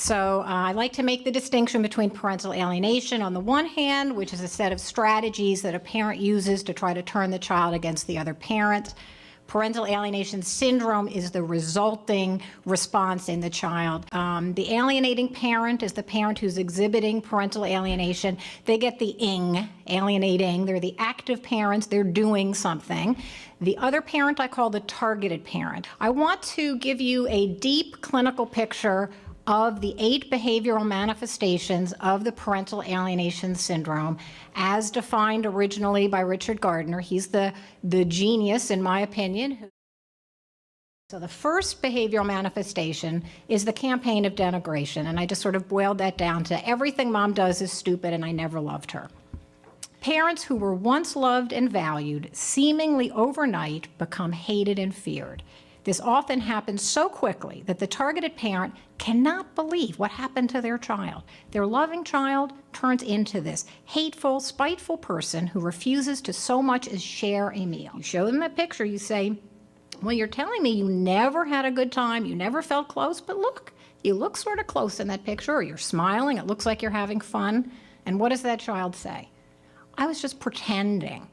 So I like to make the distinction between parental alienation on the one hand, which is a set of strategies that a parent uses to try to turn the child against the other parent. Parental alienation syndrome is the resulting response in the child. The alienating parent is the parent who's exhibiting parental alienation. They get the ing, alienating. They're the active parents. They're doing something. The other parent I call the targeted parent. I want to give you a deep clinical picture of the 8 behavioral manifestations of the parental alienation syndrome as defined originally by Richard Gardner. He's the genius, in my opinion. So the first behavioral manifestation is the campaign of denigration, and I just sort of boiled that down to everything mom does is stupid and I never loved her. Parents who were once loved and valued seemingly overnight become hated and feared. This often happens so quickly that the targeted parent cannot believe what happened to their child. Their loving child turns into this hateful, spiteful person who refuses to so much as share a meal. You show them a picture, you say, well, you're telling me you never had a good time, you never felt close, but look, you look sort of close in that picture, or you're smiling, it looks like you're having fun. And what does that child say? I was just pretending.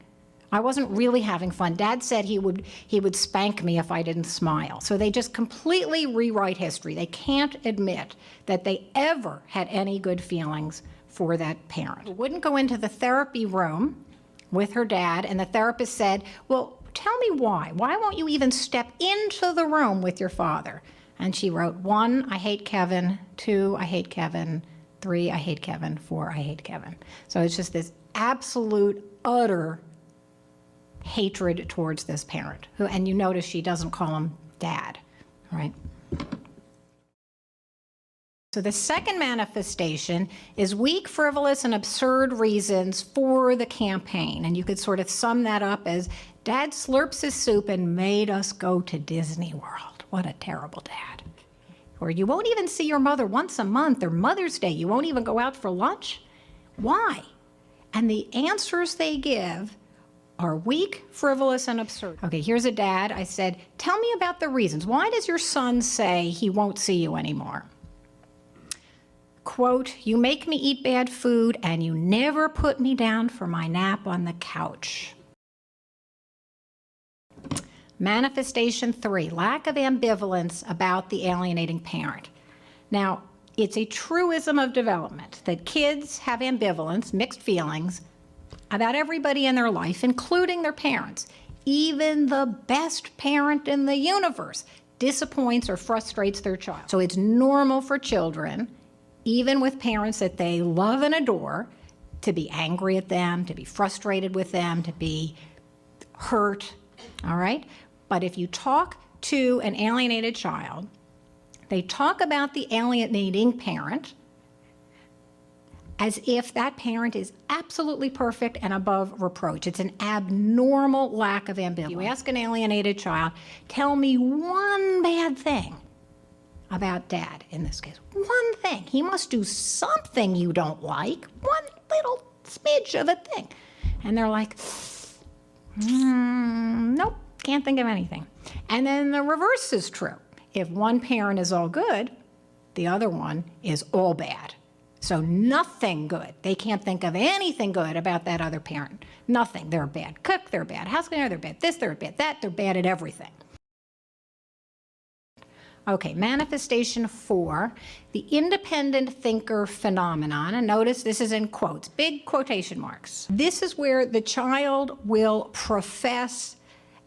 I wasn't really having fun. Dad said he would spank me if I didn't smile. So they just completely rewrite history. They can't admit that they ever had any good feelings for that parent. Wouldn't go into the therapy room with her dad, and the therapist said, well, tell me why. Why won't you even step into the room with your father? And she wrote, 1, I hate Kevin. 2, I hate Kevin. 3, I hate Kevin. 4, I hate Kevin. So it's just this absolute, utter hatred towards this parent, who, and you notice she doesn't call him dad, right? So the second manifestation is weak, frivolous, and absurd reasons for the campaign. And you could sort of sum that up as, Dad slurps his soup and made us go to Disney World. What a terrible dad. Or you won't even see your mother once a month, or Mother's Day, you won't even go out for lunch. Why? And the answers they give are weak, frivolous, and absurd. Okay, here's a dad. I said, tell me about the reasons. Why does your son say he won't see you anymore? Quote, you make me eat bad food and you never put me down for my nap on the couch. Manifestation 3, lack of ambivalence about the alienating parent. Now, it's a truism of development that kids have ambivalence, mixed feelings, about everybody in their life, including their parents. Even the best parent in the universe disappoints or frustrates their child. So it's normal for children, even with parents that they love and adore, to be angry at them, to be frustrated with them, to be hurt, all right? But if you talk to an alienated child, they talk about the alienating parent as if that parent is absolutely perfect and above reproach. It's an abnormal lack of ambivalence. You ask an alienated child, tell me one bad thing about Dad, in this case. One thing. He must do something you don't like. One little smidge of a thing. And they're like, nope, can't think of anything. And then the reverse is true. If one parent is all good, the other one is all bad. So nothing good. They can't think of anything good about that other parent. Nothing. They're a bad cook, they're a bad house cleaner, they're bad this, they're bad that, they're bad at everything. Okay, manifestation 4, the independent thinker phenomenon, and notice this is in quotes, big quotation marks. This is where the child will profess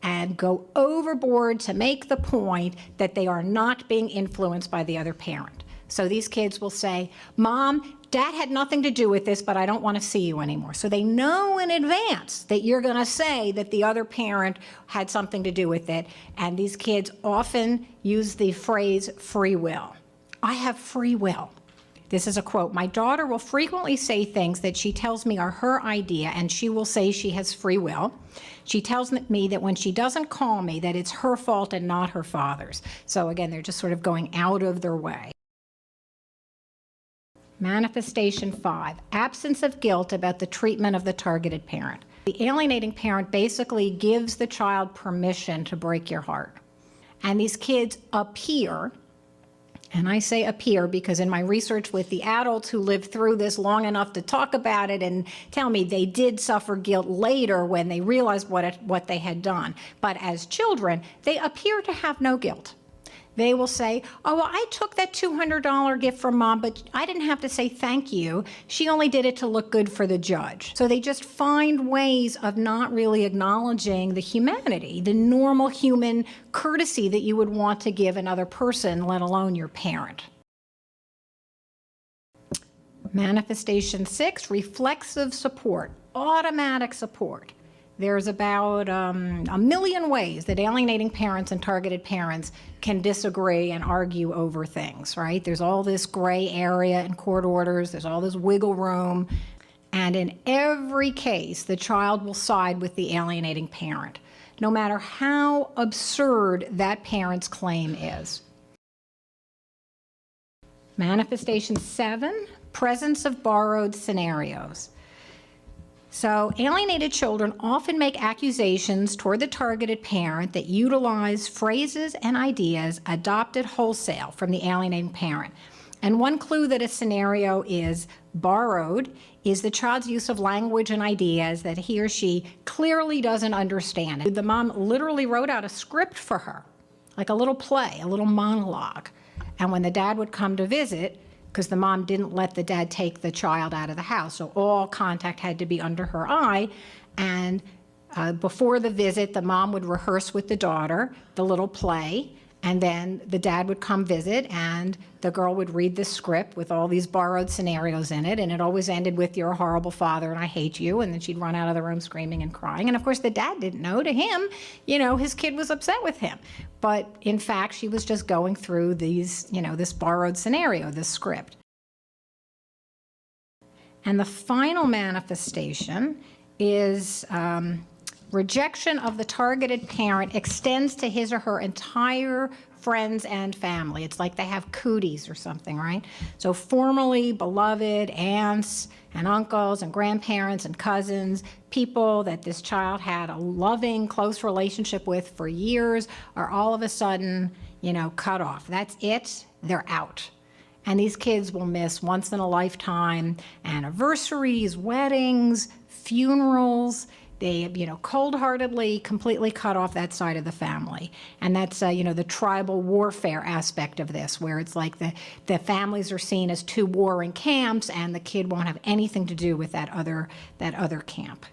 and go overboard to make the point that they are not being influenced by the other parent. So these kids will say, Mom, Dad had nothing to do with this, but I don't want to see you anymore. So they know in advance that you're going to say that the other parent had something to do with it. And these kids often use the phrase free will. I have free will. This is a quote. My daughter will frequently say things that she tells me are her idea, and she will say she has free will. She tells me that when she doesn't call me, that it's her fault and not her father's. So again, they're just sort of going out of their way. Manifestation 5, absence of guilt about the treatment of the targeted parent. The alienating parent basically gives the child permission to break your heart. And these kids appear And I say appear because in my research with the adults who lived through this long enough to talk about it and tell me they did suffer guilt later when they realized what they had done. But as children, they appear to have no guilt. They will say, oh, well, I took that $200 gift from Mom, but I didn't have to say thank you. She only did it to look good for the judge. So they just find ways of not really acknowledging the humanity, the normal human courtesy that you would want to give another person, let alone your parent. Manifestation 6, reflexive support, automatic support. There's about a million ways that alienating parents and targeted parents can disagree and argue over things, right? There's all this gray area in court orders, there's all this wiggle room, and in every case, the child will side with the alienating parent, no matter how absurd that parent's claim is. Manifestation 7, presence of borrowed scenarios. So alienated children often make accusations toward the targeted parent that utilize phrases and ideas adopted wholesale from the alienating parent. And one clue that a scenario is borrowed is the child's use of language and ideas that he or she clearly doesn't understand. The mom literally wrote out a script for her, like a little play, a little monologue. And when the dad would come to visit, because the mom didn't let the dad take the child out of the house, so all contact had to be under her eye. And before the visit, the mom would rehearse with the daughter the little play, and then the dad would come visit, and the girl would read the script with all these borrowed scenarios in it, and it always ended with, "You're a horrible father and I hate you," and then she'd run out of the room screaming and crying. And of course the dad didn't know. To him, his kid was upset with him. But in fact, she was just going through these, this borrowed scenario, this script. And the final manifestation is rejection of the targeted parent extends to his or her entire friends and family. It's like they have cooties or something, right? So formerly beloved aunts and uncles and grandparents and cousins, people that this child had a loving, close relationship with for years, are all of a sudden, cut off. That's it. They're out. And these kids will miss once-in-a-lifetime anniversaries, weddings, funerals. They, cold-heartedly, completely cut off that side of the family. And that's, the tribal warfare aspect of this, where it's like the families are seen as two warring camps, and the kid won't have anything to do with that other camp.